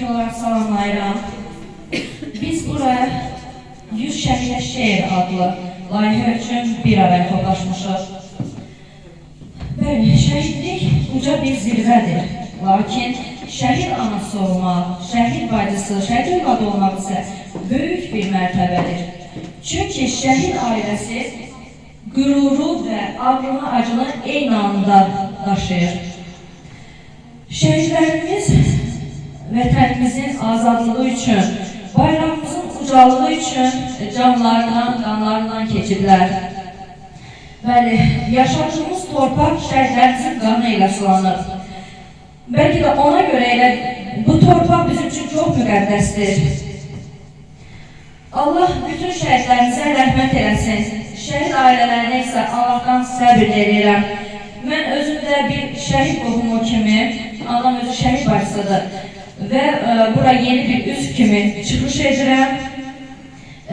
İlk olarak salamlayıram. Biz buraya 100 şəhid şeir adlı layihə üçün bir araya toplaşmışıq. Bəli, şəhidlik uca bir zirvədir. Lakin şəhid anası olmaq, şəhid bacısı, şəhid övladı olmaq isə böyük bir mərtəbədir. Çünki şəhid ailəsi qüruru və ağrını, acını eyni anda daşıyır. Şəhidlərimiz vətənimizin azadlığı üçün, bayrağımızın ucalığı üçün canlarından, qanlarından keçiblər. Bəli, yaşadığımız torpaq şəhidlərimizin qanı ilə sulanır. Bəlkə də ona görə elə bu torpaq bizim üçün çox müqəddəsdir. Allah bütün şəhidlərimizə rəhmət eləsin. Şəhid ailələrinə isə Allahdan səbir edirəm. Mən özümdə bir şəhid qohumu kimi, anam özü şəhid bacısıdır və bura yeni bir üst kimi çıxış edirəm.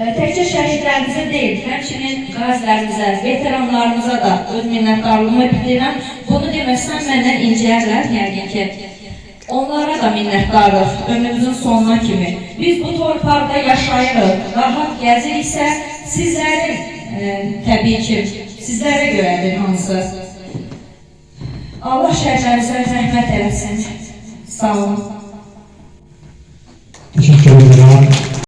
Təkcə şəhidlərimizə deyil, həmçinin qazilərimizə, veteranlarımıza da öz minnətdarlığımı bildirirəm. Bunu deməsəm məndən incəyərlər, yəqin ki. Onlara da minnətdarıq, ömrümüzün sonuna kimi. Biz bu torpaqda yaşayırıq, rahat gəziriksə, sizlərin, təbii ki, sizlərə görədir hansı. Allah şəhidlərimizə rəhmət eləsin. Sağ olun. Teşekkür ederim.